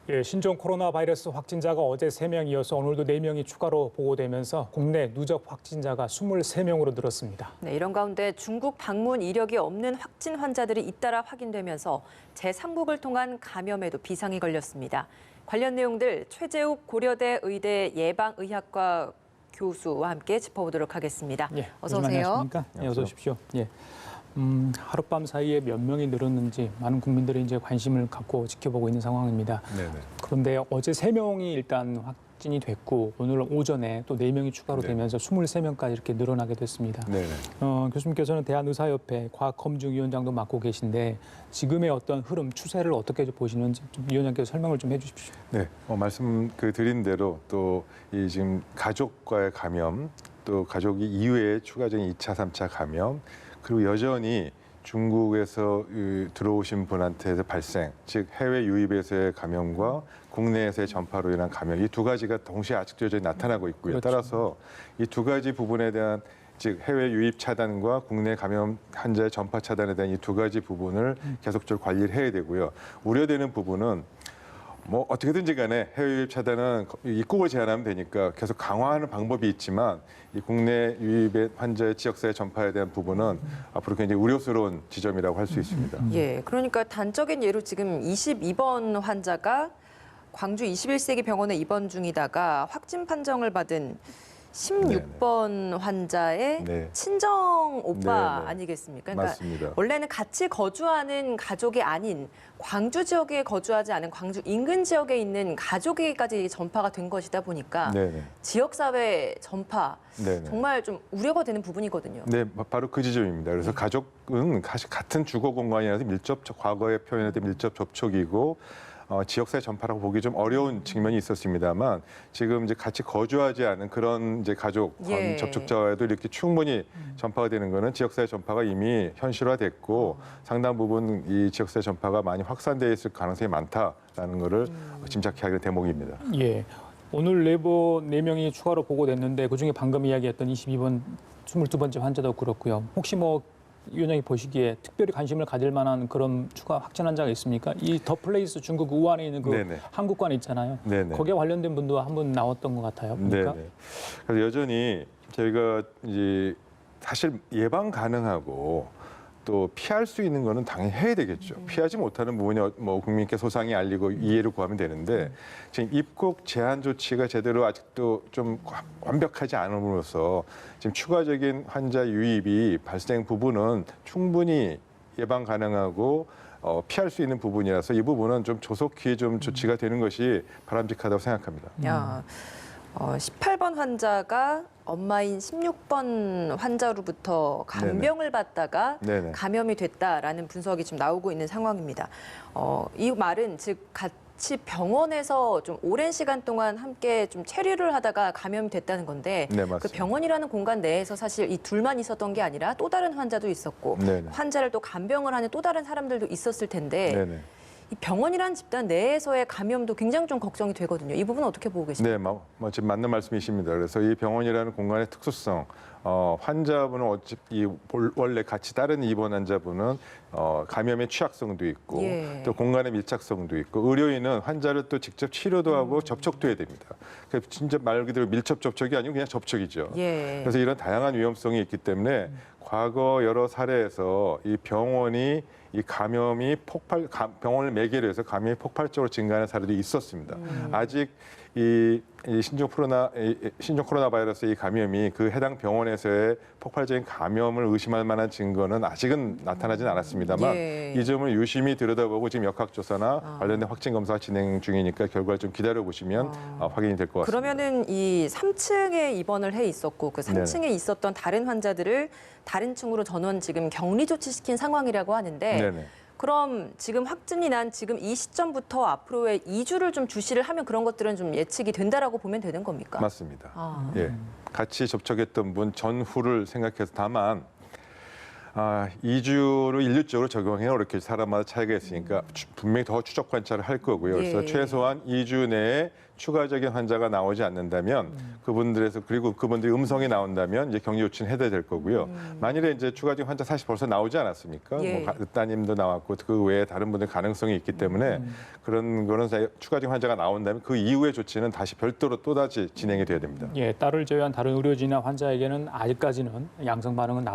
예, 신종 코로나 바이러스 확진자가 어제 3명 이어서 오늘도 4명이 추가로 보고되면서 국내 누적 확진자가 23명으로 늘었습니다. 네, 이런 가운데 중국 방문 이력이 없는 확진 환자들이 잇따라 확인되면서 제3국을 통한 감염에도 비상이 걸렸습니다. 관련 내용들 최재욱 고려대 의대 예방의학과 교수와 함께 짚어보도록 하겠습니다. 예, 어서 오세요. 안녕하십니까? 예, 어서 오십시오. 예. 하룻밤 사이에 몇 명이 늘었는지 많은 국민들이 이제 관심을 갖고 지켜보고 있는 상황입니다. 네네. 그런데 어제 3명이 일단 확진이 됐고 오늘 오전에 또 4명이 추가로 네. 되면서 23명까지 이렇게 늘어나게 됐습니다. 네네. 교수님께서는 대한의사협회 과학검증위원장도 맡고 계신데 지금의 어떤 흐름, 추세를 어떻게 보시는지 좀 위원장께서 설명을 좀 해주십시오. 네. 말씀 드린 대로 또 이 지금 가족과의 감염, 또 가족이 이후에 추가적인 2차, 3차 감염, 그리고 여전히 중국에서 들어오신 분한테서 발생, 즉 해외 유입에서의 감염과 국내에서의 전파로 인한 감염, 이 두 가지가 동시에 아직도 여전히 나타나고 있고요. 그렇죠. 따라서 이 두 가지 부분에 대한 즉 해외 유입 차단과 국내 감염 환자의 전파 차단에 대한 이 두 가지 부분을 계속적으로 관리를 해야 되고요. 우려되는 부분은 어떻게든지 간에 해외 유입 차단은 입국을 제한하면 되니까 계속 강화하는 방법이 있지만 이 국내 유입의 환자의 지역사회 전파에 대한 부분은 앞으로 굉장히 우려스러운 지점이라고 할 수 있습니다. 예, 그러니까 단적인 예로 지금 22번 환자가 광주 21세기 병원에 입원 중이다가 확진 판정을 받은 16번 환자의 네. 친정 오빠 네네. 아니겠습니까? 그러니까 맞습니다. 원래는 같이 거주하는 가족이 아닌 광주 지역에 거주하지 않은 광주 인근 지역에 있는 가족에게까지 전파가 된 것이다 보니까 네네. 지역사회 전파 네네. 정말 좀 우려가 되는 부분이거든요. 네, 바로 그 지점입니다. 그래서 가족은 같은 주거 공간이라서 과거에 표현했던 밀접 접촉이고 지역사회 전파라고 보기 좀 어려운 측면이 있었습니다만 지금 이제 같이 거주하지 않은 그런 이제 가족 예. 접촉자와도 이렇게 충분히 전파가 되는 거는 지역사회 전파가 이미 현실화됐고 상당 부분 이 지역사회 전파가 많이 확산되어 있을 가능성이 많다라는 거를 짐작해야 할 대목입니다. 예. 오늘 4명이 추가로 보고됐는데 그중에 방금 이야기했던 22번 22번째 환자도 그렇고요. 혹시 위원장이 보시기에 특별히 관심을 가질 만한 그런 추가 확진 환자가 있습니까? 이 더 플레이스 중국 우한에 있는 그 네네. 한국관 있잖아요. 네네. 거기에 관련된 분도 한 분 나왔던 것 같아요. 보니까. 네네. 그래서 여전히 저희가 이제 사실 예방 가능하고 또 피할 수 있는 거는 당연히 해야 되겠죠. 피하지 못하는 부분이 국민께 소상히 알리고 이해를 구하면 되는데 지금 입국 제한 조치가 제대로 아직도 좀 완벽하지 않음으로써 지금 추가적인 환자 유입이 발생 부분은 충분히 예방 가능하고 피할 수 있는 부분이라서 이 부분은 좀 조속히 좀 조치가 되는 것이 바람직하다고 생각합니다. 야, 18번 환자가 엄마인 16번 환자로부터 간병을 받다가 네네. 감염이 됐다라는 분석이 지금 나오고 있는 상황입니다. 이 말은 즉 같이 병원에서 좀 오랜 시간 동안 함께 좀 체류를 하다가 감염이 됐다는 건데 네, 맞습니다. 그 병원이라는 공간 내에서 사실 이 둘만 있었던 게 아니라 또 다른 환자도 있었고 네네. 환자를 또 간병을 하는 또 다른 사람들도 있었을 텐데 네네. 이 병원이라는 집단 내에서의 감염도 굉장히 좀 걱정이 되거든요. 이 부분 어떻게 보고 계십니까? 네, 지금 맞는 말씀이십니다. 그래서 이 병원이라는 공간의 특수성, 환자분은 원래 같이 다른 입원 환자분은 감염의 취약성도 있고 예. 또 공간의 밀착성도 있고 의료인은 환자를 또 직접 치료도 하고 접촉도 해야 됩니다. 그러니까 진짜 말 그대로 밀접 접촉이 아니고 그냥 접촉이죠. 예. 그래서 이런 다양한 위험성이 있기 때문에 과거 여러 사례에서 이 병원이 이 감염이 병원을 매개로 해서 감염이 폭발적으로 증가하는 사례도 있었습니다. 아직 이 신종 코로나 바이러스 이 감염이 그 해당 병원에서의 폭발적인 감염을 의심할 만한 증거는 아직은 나타나진 않았습니다만 예. 이 점을 유심히 들여다보고 지금 역학조사나 관련된 확진 검사가 진행 중이니까 결과를 좀 기다려 보시면 확인이 될 것 같습니다. 그러면은 이 3층에 입원을 해 있었고 그 3층에 있었던 다른 환자들을 다른 층으로 전원 지금 격리 조치시킨 상황이라고 하는데 네네. 그럼 지금 확진이 난 지금 이 시점부터 앞으로의 2주를 좀 주시를 하면 그런 것들은 좀 예측이 된다라고 보면 되는 겁니까? 맞습니다. 아. 예, 같이 접촉했던 분 전후를 생각해서 다만 2주로 일률적으로 적용해 이렇게 사람마다 차이가 있으니까 분명히 더 추적 관찰을 할 거고요. 그래서 예. 최소한 2주 내에 추가적인 환자가 나오지 않는다면 그분들에서 그리고 그분들이 음성이 나온다면 이제 격리 조치는 해야 될 거고요. 만일에 이제 추가적인 환자 사실 벌써 나오지 않았습니까? 예. 뭐 따님도 나왔고 그 외에 다른 분들 가능성이 있기 때문에 그런 거는 추가적인 환자가 나온다면 그 이후의 조치는 다시 별도로 또다시 진행이 돼야 됩니다. 예, 딸을 제외한 다른 의료진이나 환자에게는 아직까지는 양성 반응은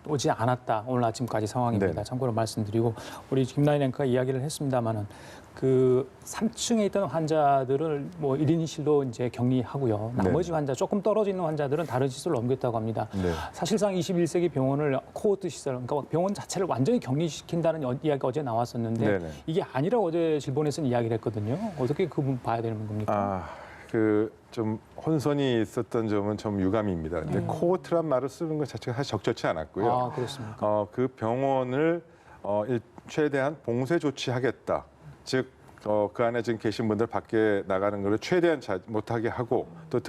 오지 않았다. 오늘 아침까지 상황입니다. 네네. 참고로 말씀드리고 우리 김나인 앵커가 이야기를 했습니다마는 그 3층에 있던 환자들을 뭐 1인실로 이제 격리하고요. 나머지 환자 조금 떨어져 있는 환자들은 다른 시설로 옮겼다고 합니다. 네. 사실상 21세기 병원을 코호트 시설, 그러니까 병원 자체를 완전히 격리시킨다는 이야기가 어제 나왔었는데 네네. 이게 아니라고 어제 질본에서는 이야기를 했거든요. 어떻게 그 부분 봐야 되는 겁니까? 좀 혼선이 있었던 점은 좀 유감입니다. 근데 코호트란 말을 쓰는 것 자체가 사실 적절치 않았고요. 아, 그렇습니까? 그 병원을 최대한 봉쇄 조치하겠다. 즉, 그 안에 지금 계신 분들 밖에 나가는 것을 최대한 못하게 하고 또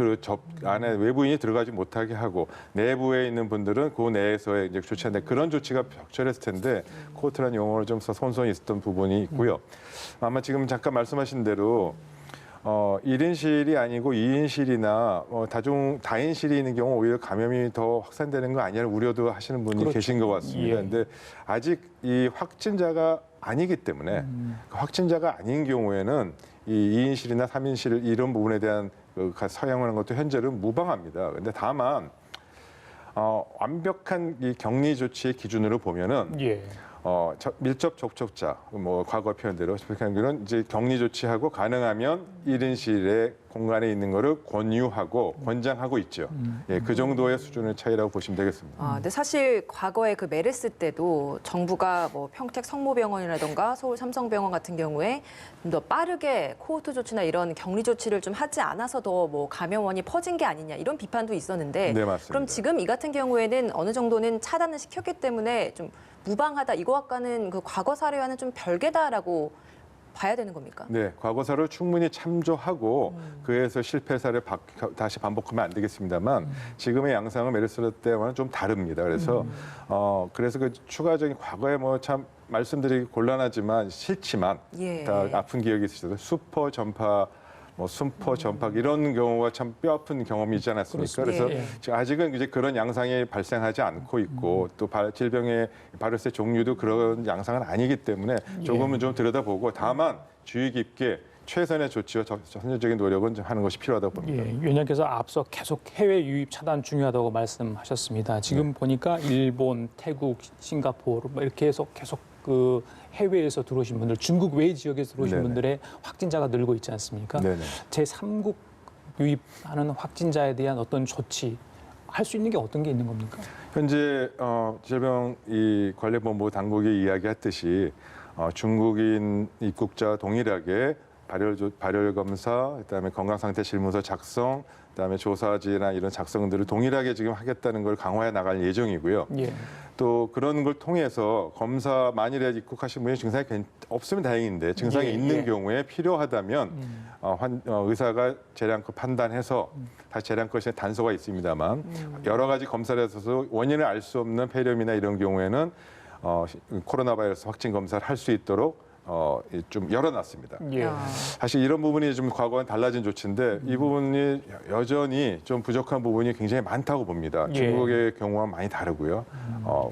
안에 외부인이 들어가지 못하게 하고 내부에 있는 분들은 그 내에서의 이제 조치하는데 그런 조치가 적절했을 텐데 코호트라는 용어를 좀 써서 혼선이 있었던 부분이 있고요. 아마 지금 잠깐 말씀하신 대로 1인실이 아니고 2인실이나 다인실이 있는 경우 오히려 감염이 더 확산되는 거 아니냐는 우려도 하시는 분이 그렇죠. 계신 것 같습니다. 예. 근데 아직 이 확진자가 아니기 때문에 그 확진자가 아닌 경우에는 이 2인실이나 3인실 이런 부분에 대한 사용하는 것도 현재는 무방합니다. 근데 다만 완벽한 이 격리 조치의 기준으로 보면은 예. 밀접 접촉자, 뭐 과거 표현대로 그런 이제 격리 조치하고 가능하면 1인실의 공간에 있는 거를 권장하고 있죠. 예, 그 정도의 수준의 차이라고 보시면 되겠습니다. 근데 사실 과거에 그 메르스 때도 정부가 뭐 평택 성모병원이라던가 서울 삼성병원 같은 경우에 좀 더 빠르게 코호트 조치나 이런 격리 조치를 좀 하지 않아서 더 뭐 감염원이 퍼진 게 아니냐 이런 비판도 있었는데 네, 맞습니다. 그럼 지금 이 같은 경우에는 어느 정도는 차단을 시켰기 때문에 좀 무방하다 이거와는 그 과거 사례와는 좀 별개다라고 봐야 되는 겁니까? 네, 과거사를 충분히 참조하고 그에서 실패 사례 다시 반복하면 안 되겠습니다만 지금의 양상은 메르스 때와는 좀 다릅니다. 그래서 그래서 그 추가적인 과거에 뭐 참 말씀드리기 곤란하지만 싫지만 예. 다 아픈 기억이 있으셔서 슈퍼 전파 순퍼 전파 이런 경우가 참 뼈아픈 경험이지 않았습니까? 그렇습니다. 그래서 예. 지금 아직은 이제 그런 양상이 발생하지 않고 있고 또 질병의 바이러스의 종류도 그런 양상은 아니기 때문에 조금은 좀 들여다보고 다만 주의 깊게 최선의 조치와 선제적인 노력은 좀 하는 것이 필요하다고 봅니다. 예, 위원장께서 앞서 계속 해외 유입 차단 중요하다고 말씀하셨습니다. 지금 보니까 일본, 태국, 싱가포르 뭐 이렇게 해서 계속 그 해외에서 들어오신 분들, 중국 외 지역에서 들어오신 네네. 분들의 확진자가 늘고 있지 않습니까? 네네. 제3국 유입하는 확진자에 대한 어떤 조치 할 수 있는 게 어떤 게 있는 겁니까? 현재 질병 관리본부 당국이 이야기했듯이 중국인 입국자 동일하게 발열 검사, 그다음에 건강 상태 질문서 작성, 그다음에 조사지나 이런 작성들을 동일하게 지금 하겠다는 걸 강화해 나갈 예정이고요. 예. 또 그런 걸 통해서 검사 만일에 입국하신 분이 증상이 없으면 다행인데 증상이 예, 있는 예. 경우에 필요하다면 의사가 재량껏 판단해서 다시 재량껏의 단서가 있습니다만 여러 가지 검사를 해서 원인을 알 수 없는 폐렴이나 이런 경우에는 코로나 바이러스 확진 검사를 할 수 있도록 좀 열어놨습니다. 예. 사실 이런 부분이 좀 과거와는 달라진 조치인데 이 부분이 여전히 좀 부족한 부분이 굉장히 많다고 봅니다. 예. 중국의 경우와 많이 다르고요.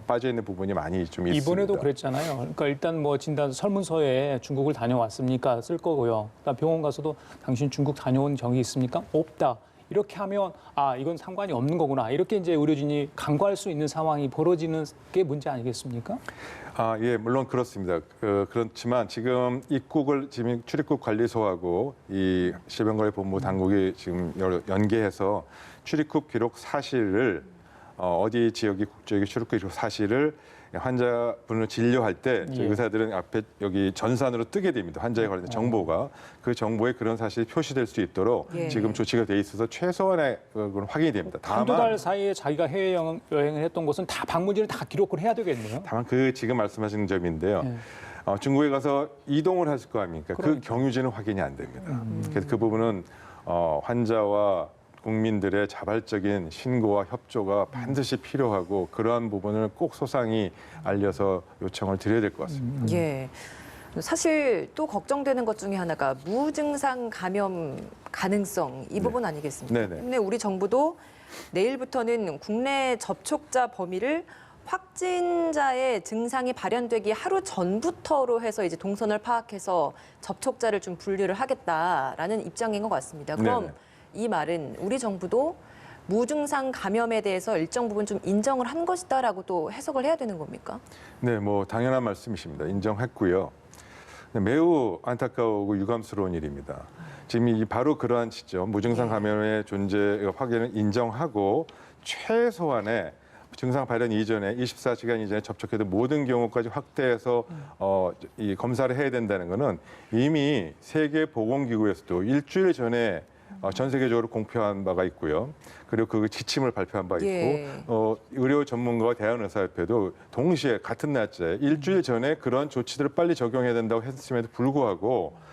빠져 있는 부분이 많이 좀 있습니다. 이번에도 그랬잖아요. 그러니까 일단 뭐 진단 설문서에 중국을 다녀왔습니까? 쓸 거고요. 그다음 병원 가서도 당신 중국 다녀온 적이 있습니까? 없다. 이렇게 하면 이건 상관이 없는 거구나. 이렇게 이제 의료진이 간과할 수 있는 상황이 벌어지는 게 문제 아니겠습니까? 예, 물론 그렇습니다. 그렇지만 지금 지금 출입국 관리소하고 이 질병관리본부 당국이 지금 연계해서 출입국 기록 사실을 어디 지역이 국적이 출입국 기록 사실을 환자분을 진료할 때 저희 의사들은 앞에 여기 전산으로 뜨게 됩니다. 환자에 관련된 정보가 그 정보에 그런 사실이 표시될 수 있도록 예. 지금 조치가 돼 있어서 최소한의 그건 확인이 됩니다. 한두 달 사이에 자기가 해외 여행을 했던 곳은 다 방문지를 다 기록을 해야 되겠네요. 다만 지금 말씀하신 점인데요. 예. 중국에 가서 이동을 하실 거 아닙니까? 그 그러니까. 경유지는 확인이 안 됩니다. 그래서 그 부분은 환자와 국민들의 자발적인 신고와 협조가 반드시 필요하고 그러한 부분을 꼭 소상히 알려서 요청을 드려야 될 것 같습니다. 예. 사실 또 걱정되는 것 중에 하나가 무증상 감염 가능성 이 부분 아니겠습니까? 네네. 근데 우리 정부도 내일부터는 국내 접촉자 범위를 확진자의 증상이 발현되기 하루 전부터로 해서 이제 동선을 파악해서 접촉자를 좀 분류를 하겠다라는 입장인 것 같습니다. 그럼 네네. 이 말은 우리 정부도 무증상 감염에 대해서 일정 부분 좀 인정을 한 것이다라고 또 해석을 해야 되는 겁니까? 네, 뭐 당연한 말씀이십니다. 인정했고요. 매우 안타까우고 유감스러운 일입니다. 지금 이 바로 그러한 시점, 무증상 감염의 존재 확인을 인정하고 최소한의 증상 발현 이전에 24시간 이전에 접촉해도 모든 경우까지 확대해서 이 검사를 해야 된다는 것은 이미 세계보건기구에서도 일주일 전에 전 세계적으로 공표한 바가 있고요. 그리고 그 지침을 발표한 바 있고 예. 의료 전문가와 대한의사협회도 동시에 같은 날짜에 일주일 전에 그런 조치들을 빨리 적용해야 된다고 했음에도 불구하고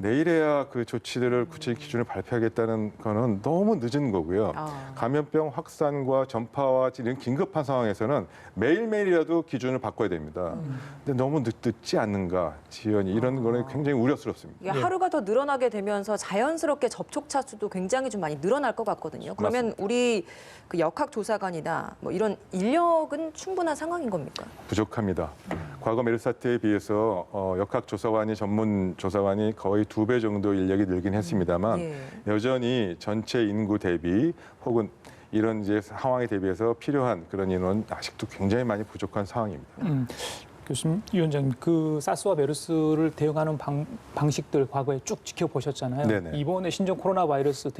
내일에야 그 조치들을 구체적 기준을 발표하겠다는 거는 너무 늦은 거고요. 감염병 확산과 전파와 이런 긴급한 상황에서는 매일매일이라도 기준을 바꿔야 됩니다. 근데 너무 늦지 않는가, 지연이 이런 거는 굉장히 우려스럽습니다. 이게 하루가 더 늘어나게 되면서 자연스럽게 접촉자 수도 굉장히 좀 많이 늘어날 것 같거든요. 그러면 맞습니다. 우리 그 역학조사관이나 뭐 이런 인력은 충분한 상황인 겁니까? 부족합니다. 과거 메르스 사태에 비해서 역학조사관이 전문 조사관이 거의 2배 정도 인력이 늘긴 했습니다만 예. 여전히 전체 인구 대비 혹은 이런 이제 상황에 대비해서 필요한 그런 인원은 아직도 굉장히 많이 부족한 상황입니다. 교수님, 위원장님, 그 사스와 메르스를 대응하는 방식들 과거에 쭉 지켜보셨잖아요. 네네. 이번에 신종 코로나 바이러스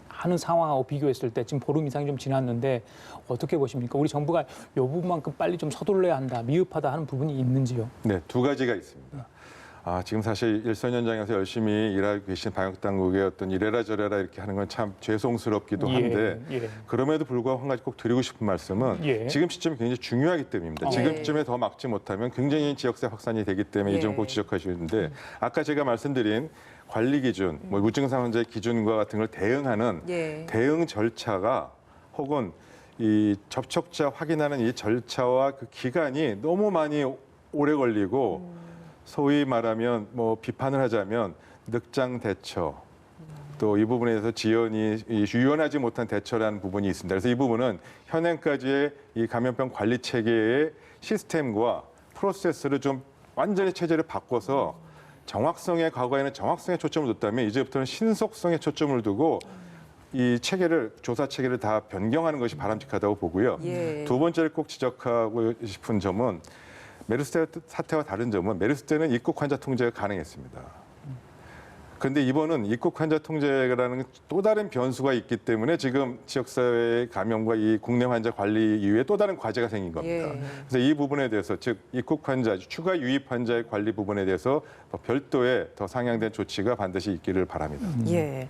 하는 상황하고 비교했을 때 지금 보름 이상이 좀 지났는데 어떻게 보십니까? 우리 정부가 이 부분만큼 빨리 좀 서둘러야 한다, 미흡하다 하는 부분이 있는지요? 네, 두 가지가 있습니다. 지금 사실 일선 현장에서 열심히 일하고 계신 방역 당국의 어떤 이래라 저래라 이렇게 하는 건 참 죄송스럽기도 한데 예. 그럼에도 불구하고 한 가지 꼭 드리고 싶은 말씀은 예. 지금 시점이 굉장히 중요하기 때문입니다. 지금 시점에 더 막지 못하면 굉장히 지역세 확산이 되기 때문에 이 점 꼭 지적하시는데 아까 제가 말씀드린 관리 기준, 뭐 무증상 환자의 기준과 같은 걸 대응하는 대응 절차가 혹은 이 접촉자 확인하는 이 절차와 그 기간이 너무 많이 오래 걸리고 소위 말하면 뭐 비판을 하자면 늑장 대처 또 이 부분에 대해서 지연이 유연하지 못한 대처라는 부분이 있습니다. 그래서 이 부분은 현행까지의 이 감염병 관리 체계의 시스템과 프로세스를 좀 완전히 체제를 바꿔서 정확성에 과거에는 정확성에 초점을 뒀다면 이제부터는 신속성에 초점을 두고 이 체계를 조사 체계를 다 변경하는 것이 바람직하다고 보고요. 두 번째로 꼭 지적하고 싶은 점은 메르스 사태와 다른 점은 메르스 때는 입국 환자 통제가 가능했습니다. 그런데 이번은 입국 환자 통제라는 또 다른 변수가 있기 때문에 지금 지역사회의 감염과 이 국내 환자 관리 이후에 또 다른 과제가 생긴 겁니다. 그래서 이 부분에 대해서 즉 입국 환자, 추가 유입 환자의 관리 부분에 대해서 별도의 더 상향된 조치가 반드시 있기를 바랍니다. 예.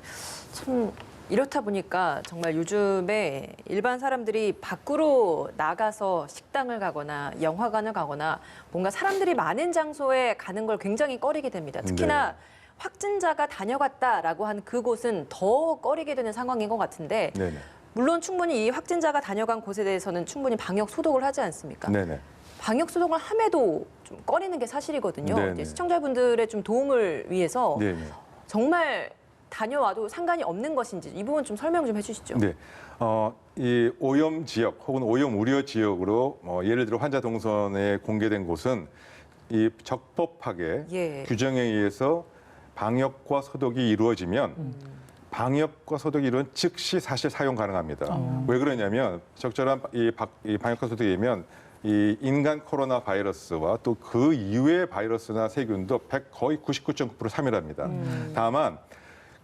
참 이렇다 보니까 정말 요즘에 일반 사람들이 밖으로 나가서 식당을 가거나 영화관을 가거나 뭔가 사람들이 많은 장소에 가는 걸 굉장히 꺼리게 됩니다. 특히나 확진자가 다녀갔다라고 한 그곳은 더 꺼리게 되는 상황인 것 같은데 네네. 물론 충분히 이 확진자가 다녀간 곳에 대해서는 충분히 방역 소독을 하지 않습니까? 네네. 방역 소독을 함에도 좀 꺼리는 게 사실이거든요. 네네. 이제 시청자분들의 좀 도움을 위해서 네네. 정말 다녀와도 상관이 없는 것인지 이 부분 좀 설명 좀 해주시죠. 네. 이 오염 지역 혹은 오염 우려 지역으로 예를 들어 환자 동선에 공개된 곳은 이 적법하게 규정에 의해서 방역과 소독이 이루어지면 방역과 소독이 이루어진 즉시 사실 사용 가능합니다. 왜 그러냐면 적절한 이 방역과 소독이면 이 인간 코로나 바이러스와 또 그 이외의 바이러스나 세균도 거의 99.9% 사멸합니다. 다만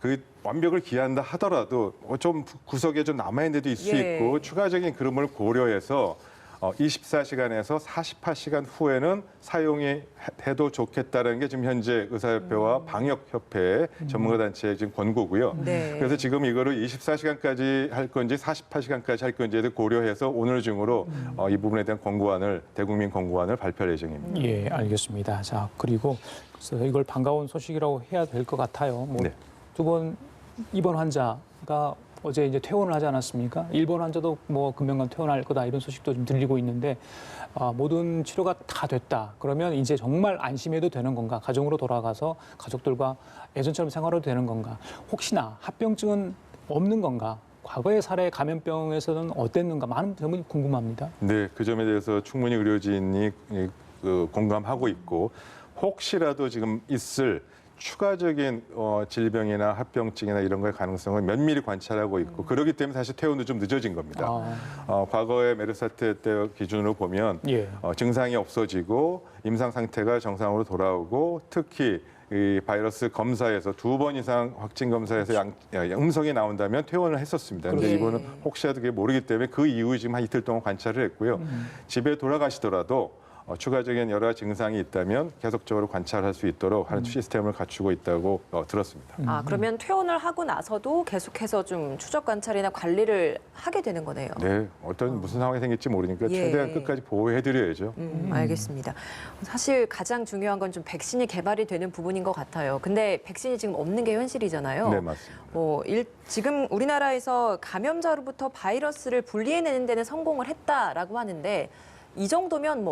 그 완벽을 기한다 하더라도 좀 구석에 좀 남아있는 데도 있을 수 있고 추가적인 그름을 고려해서 24시간에서 48시간 후에는 사용이 해도 좋겠다는 게 지금 현재 의사협회와 방역협회 전문가단체의 지금 권고고요. 그래서 지금 이거를 24시간까지 할 건지 48시간까지 할 건지에 고려해서 오늘 중으로 이 부분에 대한 권고안을 대국민 권고안을 발표할 예정입니다. 예, 알겠습니다. 자, 그리고 그래서 이걸 반가운 소식이라고 해야 될 것 같아요. 뭐 네. 두 번 입원 환자가 어제 이제 퇴원을 하지 않았습니까? 일본 환자도 뭐 금명간 퇴원할 거다 이런 소식도 좀 들리고 있는데 모든 치료가 다 됐다. 그러면 이제 정말 안심해도 되는 건가? 가정으로 돌아가서 가족들과 예전처럼 생활해도 되는 건가? 혹시나 합병증은 없는 건가? 과거의 사례 감염병에서는 어땠는가? 많은 점이 궁금합니다. 네, 그 점에 대해서 충분히 의료진이 공감하고 있고 혹시라도 지금 있을 추가적인 질병이나 합병증이나 이런 거의 가능성을 면밀히 관찰하고 있고 그렇기 때문에 사실 퇴원도 좀 늦어진 겁니다. 과거의 메르스 사태 때 기준으로 보면 예. 증상이 없어지고 임상 상태가 정상으로 돌아오고 특히 이 바이러스 검사에서 2번 이상 확진 검사에서 음성이 나온다면 퇴원을 했었습니다. 그런데 그렇죠. 이번은 혹시라도 그게 모르기 때문에 그 이후에 지금 한 이틀 동안 관찰을 했고요. 집에 돌아가시더라도 추가적인 여러 가지 증상이 있다면 계속적으로 관찰할 수 있도록 하는 시스템을 갖추고 있다고 들었습니다. 그러면 퇴원을 하고 나서도 계속해서 좀 추적 관찰이나 관리를 하게 되는 거네요. 네, 무슨 상황이 생길지 모르니까 최대한 끝까지 보호해드려야죠. 알겠습니다. 사실 가장 중요한 건 좀 백신이 개발이 되는 부분인 것 같아요. 근데 백신이 지금 없는 게 현실이잖아요. 네, 맞습니다. 지금 우리나라에서 감염자로부터 바이러스를 분리해내는 데는 성공을 했다라고 하는데 이 정도면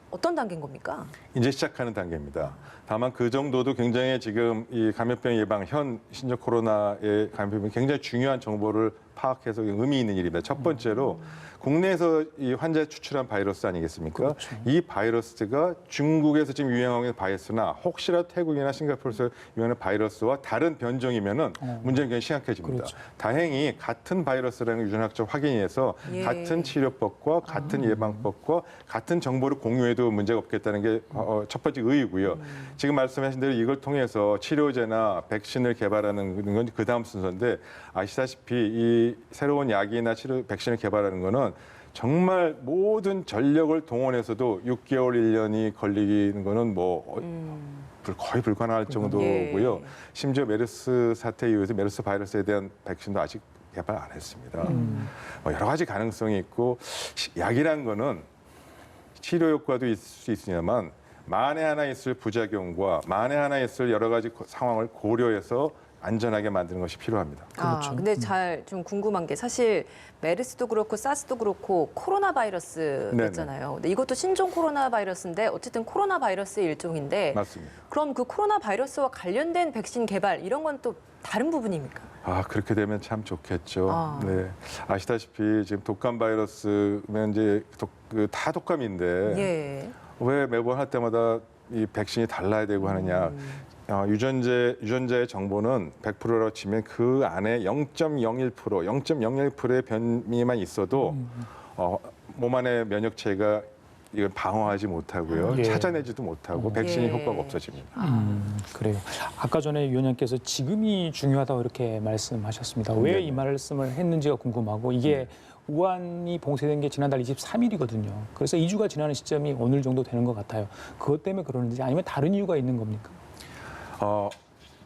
어떤 단계인 겁니까? 이제 시작하는 단계입니다. 다만 그 정도도 굉장히 지금 이 감염병 예방, 현 신종 코로나의 감염병이 굉장히 중요한 정보를 파악해서 의미 있는 일입니다. 첫 번째로 국내에서 이 환자 추출한 바이러스 아니겠습니까? 그렇죠. 이 바이러스가 중국에서 지금 유행하고 있는 바이러스나 혹시라도 태국이나 싱가포르에서 유행하는 바이러스와 다른 변종이면은 문제는 굉장히 심각해집니다. 그렇죠. 다행히 같은 바이러스라는 걸 유전학적 확인해서 같은 치료법과 같은 예방법과 같은 정보를 공유해도 문제가 없겠다는 게 첫 번째 의의고요. 지금 말씀하신 대로 이걸 통해서 치료제나 백신을 개발하는 건 그 다음 순서인데 아시다시피 이 새로운 약이나 백신을 개발하는 거는 정말 모든 전력을 동원해서도 6개월, 1년이 걸리는 거는 거의 불가능할 정도고요. 예. 심지어 메르스 사태 이후에서 메르스 바이러스에 대한 백신도 아직 개발 안 했습니다. 여러 가지 가능성이 있고 약이란 거는 치료 효과도 있을 수 있으냐만 만에 하나 있을 부작용과 만에 하나 있을 여러 가지 상황을 고려해서 안전하게 만드는 것이 필요합니다. 그렇죠. 근데 좀 궁금한 게 사실 메르스도 그렇고 사스도 그렇고 코로나 바이러스였잖아요. 근데 이것도 신종 코로나 바이러스인데 어쨌든 코로나 바이러스의 일종인데 맞습니다. 그럼 그 코로나 바이러스와 관련된 백신 개발 이런 건 또 다른 부분입니까? 그렇게 되면 참 좋겠죠. 네. 아시다시피 지금 독감 바이러스면 이제 다 독감인데 예. 왜 매번 할 때마다 이 백신이 달라야 되고 하느냐. 유전자의 정보는 100%라고 치면 그 안에 0.01%의 변이만 있어도 몸 안의 면역체가 이걸 방어하지 못하고요. 예. 찾아내지도 못하고 백신이 예. 효과가 없어집니다. 그래요. 아까 전에 위원장께서 지금이 중요하다고 이렇게 말씀하셨습니다. 왜 이 말씀을 했는지가 궁금하고 이게 우한이 봉쇄된 게 지난달 23일이거든요. 그래서 2주가 지나는 시점이 오늘 정도 되는 것 같아요. 그것 때문에 그러는지 아니면 다른 이유가 있는 겁니까?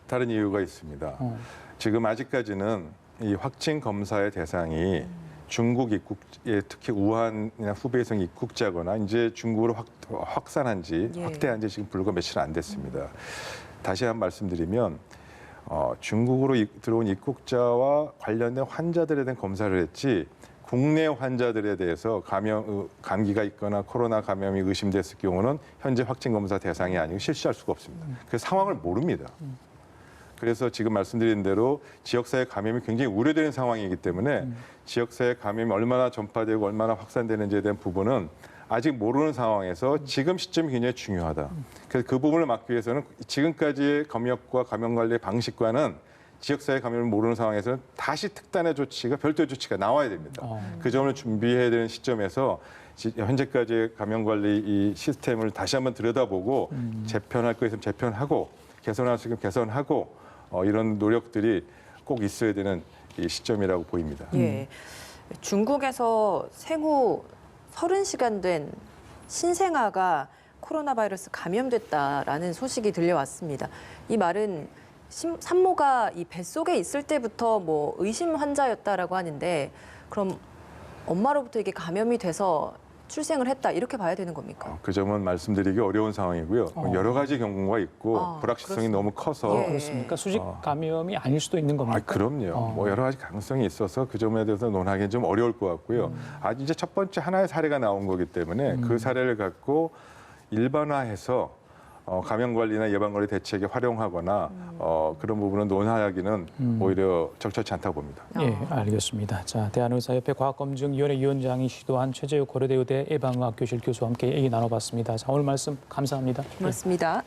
다른 이유가 있습니다. 지금 아직까지는 이 확진 검사의 대상이 중국 특히 우한이나 후베이성 입국자거나 이제 중국으로 확산한 지 확대한 지 지금 불과 며칠 안 됐습니다. 다시 한번 말씀드리면 중국으로 들어온 입국자와 관련된 환자들에 대한 검사를 했지 국내 환자들에 대해서 감기가 있거나 코로나 감염이 의심됐을 경우는 현재 확진 검사 대상이 아니고 실시할 수가 없습니다. 그 상황을 모릅니다. 그래서 지금 말씀드린 대로 지역사회 감염이 굉장히 우려되는 상황이기 때문에 지역사회 감염이 얼마나 전파되고 얼마나 확산되는지에 대한 부분은 아직 모르는 상황에서 지금 시점이 굉장히 중요하다. 그래서 그 부분을 막기 위해서는 지금까지의 검역과 감염관리 방식과는 지역사회 감염을 모르는 상황에서는 다시 특단의 조치가 별도의 조치가 나와야 됩니다. 그 점을 준비해야 되는 시점에서 현재까지의 감염관리 이 시스템을 다시 한번 들여다보고 재편할 거 있으면 재편하고 개선할 수 있으면 개선하고 이런 노력들이 꼭 있어야 되는 이 시점이라고 보입니다. 예. 중국에서 생후 30시간 된 신생아가 코로나 바이러스 감염됐다라는 소식이 들려왔습니다. 이 말은 산모가 이 뱃속에 있을 때부터 의심 환자였다라고 하는데 그럼 엄마로부터 이게 감염이 돼서 출생을 했다 이렇게 봐야 되는 겁니까? 그 점은 말씀드리기 어려운 상황이고요. 여러 가지 경우가 있고 아, 불확실성이 너무 커서 예. 그렇습니까? 수직 감염이 아닐 수도 있는 겁니까? 그럼요. 뭐 여러 가지 가능성이 있어서 그 점에 대해서 논하기는 좀 어려울 것 같고요. 이제 첫 번째 하나의 사례가 나온 거기 때문에 그 사례를 갖고 일반화해서 감염 관리나 예방 관리 대책에 활용하거나 그런 부분은 논하기는 오히려 적절치 않다고 봅니다. 예, 알겠습니다. 자, 대한의사협회 과학검증위원회 위원장이 시도한 최재욱 고려대 의대 예방의학교실 교수와 함께 얘기 나눠봤습니다. 자, 오늘 말씀 감사합니다. 고맙습니다.